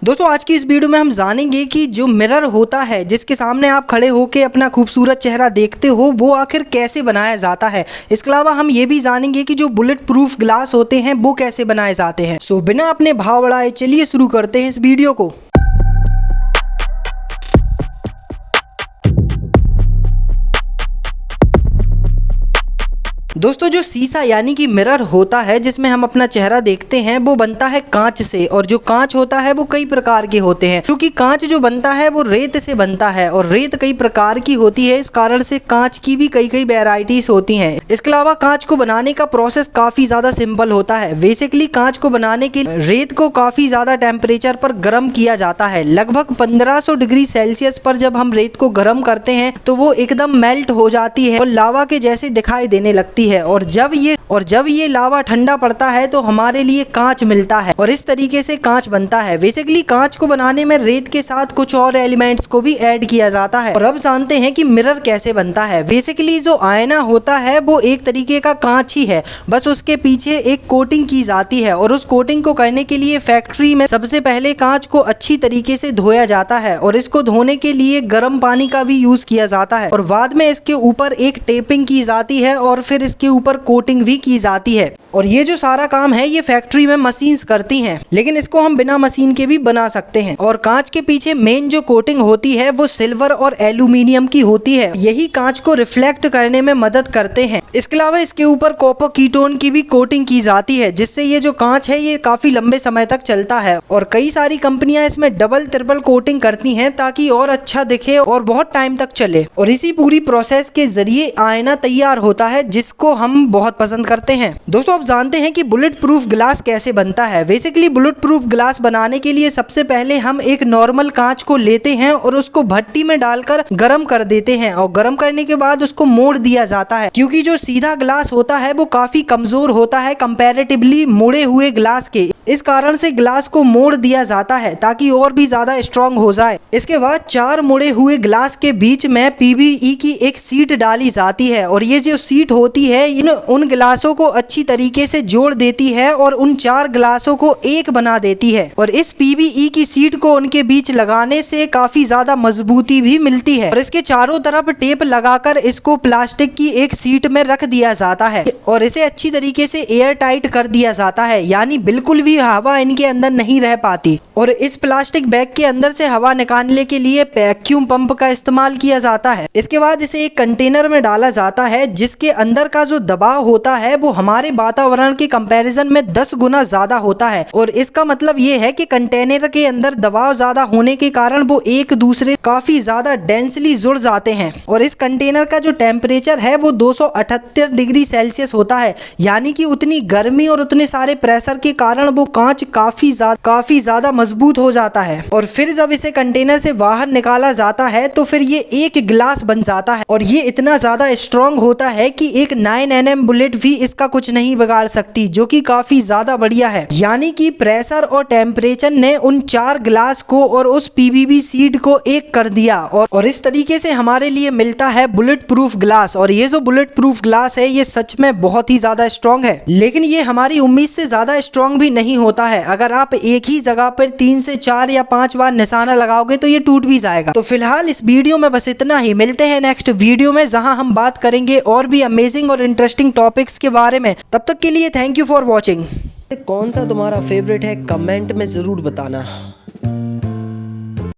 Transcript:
दोस्तों आज की इस वीडियो में हम जानेंगे कि जो मिरर होता है जिसके सामने आप खड़े होकर अपना खूबसूरत चेहरा देखते हो वो आखिर कैसे बनाया जाता है। इसके अलावा हम ये भी जानेंगे कि जो बुलेट प्रूफ ग्लास होते हैं वो कैसे बनाए जाते हैं। सो बिना अपने भाव बढ़ाए चलिए शुरू करते हैं इस वीडियो को। दोस्तों जो शीशा यानी कि मिरर होता है जिसमें हम अपना चेहरा देखते हैं वो बनता है कांच से, और जो कांच होता है वो कई प्रकार के होते हैं क्योंकि कांच जो बनता है वो रेत से बनता है और रेत कई प्रकार की होती है। इस कारण से कांच की भी कई वेराइटीज होती हैं। इसके अलावा कांच को बनाने का प्रोसेस काफी ज्यादा सिंपल होता है। बेसिकली कांच को बनाने के लिए रेत को काफी ज्यादा टेम्परेचर पर गर्म किया जाता है। लगभग 1500 डिग्री सेल्सियस पर जब हम रेत को गर्म करते हैं तो वो एकदम मेल्ट हो जाती है और लावा के जैसे दिखाई देने लगती है। और जब ये लावा ठंडा पड़ता है तो हमारे लिए कांच मिलता है और इस तरीके से कांच बनता है। बेसिकली कांच को बनाने में रेत के साथ कुछ और एलिमेंट्स को भी ऐड किया जाता है। और अब जानते हैं कि मिरर कैसे बनता है। बेसिकली जो आईना होता है वो एक तरीके का कांच ही है, बस उसके पीछे एक कोटिंग की जाती है और उस कोटिंग को करने के लिए फैक्ट्री में सबसे पहले कांच को अच्छी तरीके से धोया जाता है और इसको धोने के लिए गर्म पानी का भी यूज किया जाता है और बाद में इसके ऊपर एक टेपिंग की जाती है और फिर इसके ऊपर कोटिंग भी की जाती है। और ये जो सारा काम है ये फैक्ट्री में मशीन्स करती हैं, लेकिन इसको हम बिना मशीन के भी बना सकते हैं। और कांच के पीछे मेन जो कोटिंग होती है वो सिल्वर और एल्यूमिनियम की होती है। यही कांच को रिफ्लेक्ट करने में मदद करते हैं। इसके अलावा इसके ऊपर कॉपर कीटोन की भी कोटिंग की जाती है जिससे ये जो कांच है ये काफी लंबे समय तक चलता है। और कई सारी कंपनियां इसमें डबल ट्रिपल कोटिंग करती हैं ताकि और अच्छा दिखे और बहुत टाइम तक चले। और इसी पूरी प्रोसेस के जरिए आईना तैयार होता है जिसको हम बहुत पसंद करते हैं। दोस्तों जानते हैं कि बुलेट प्रूफ ग्लास कैसे बनता है। बेसिकली बुलेट प्रूफ ग्लास बनाने के लिए सबसे पहले हम एक नॉर्मल कांच को लेते हैं और उसको भट्टी में डालकर गर्म कर देते हैं और गर्म करने के बाद उसको मोड़ दिया जाता है क्योंकि जो सीधा ग्लास होता है वो काफी कमजोर होता है कंपैरेटिवली मुड़े हुए ग्लास के। इस कारण से ग्लास को मोड़ दिया जाता है ताकि और भी ज्यादा स्ट्रांग हो जाए। इसके बाद 4 मुड़े हुए ग्लास के बीच में पीवीई की एक सीट डाली जाती है और ये जो सीट होती है उन ग्लासों को अच्छी तरीके से जोड़ देती है और उन 4 ग्लासों को एक बना देती है। और इस पीवीई की सीट को उनके बीच लगाने से काफी ज्यादा मजबूती भी मिलती है और इसके चारों तरफ टेप लगाकर इसको प्लास्टिक की एक सीट में रख दिया जाता है और इसे अच्छी तरीके से एयर टाइट कर दिया जाता है, यानी बिल्कुल भी हवा इनके अंदर नहीं रह पाती। और इस प्लास्टिक बैग के अंदर से हवा निकालने के लिए वैक्यूम पंप का इस्तेमाल किया जाता है। इसके बाद इसे एक कंटेनर में डाला जाता है जिसके अंदर का जो दबाव होता है वो हमारे वातावरण के कंपैरिजन में 10 गुना ज्यादा होता है। और इसका मतलब ये है कि कंटेनर के अंदर दबाव ज्यादा होने के कारण वो एक दूसरे काफी ज्यादा डेंसली जुड़ जाते हैं। और इस कंटेनर का जो टेम्परेचर है वो 278 डिग्री सेल्सियस होता है, यानी कि उतनी गर्मी और उतने सारे प्रेशर के कारण वो कांच काफी ज्यादा मजबूत हो जाता है। और फिर जब इसे कंटेनर से बाहर निकाला जाता है तो फिर ये एक गिलास बन जाता है और ये इतना ज्यादा स्ट्रॉन्ग होता है कि एक 9mm बुलेट भी इसका कुछ नहीं बिगाड़ सकती, जो कि काफी ज्यादा बढ़िया है। यानी कि प्रेशर और टेम्परेचर ने उन 4 ग्लास को और उस पीवीसी सीट को एक कर दिया और इस तरीके से हमारे लिए मिलता है बुलेट प्रूफ ग्लास। और ये जो बुलेट प्रूफ ग्लास है ये सच में बहुत ही ज्यादा स्ट्रॉन्ग है, लेकिन ये हमारी उम्मीद से ज्यादा स्ट्रॉन्ग भी नहीं होता है। अगर आप एक ही जगह पर 3 से 4 या 5 बार निशाना लगाओगे तो ये टूट भी जाएगा। तो फिलहाल इस वीडियो में बस इतना ही। मिलते हैं नेक्स्ट वीडियो में जहां हम बात करेंगे और भी अमेजिंग और इंटरेस्टिंग टॉपिक्स के बारे में। तब तक के लिए थैंक यू फॉर वॉचिंग। कौन सा तुम्हारा फेवरेट है कमेंट में जरूर बताना।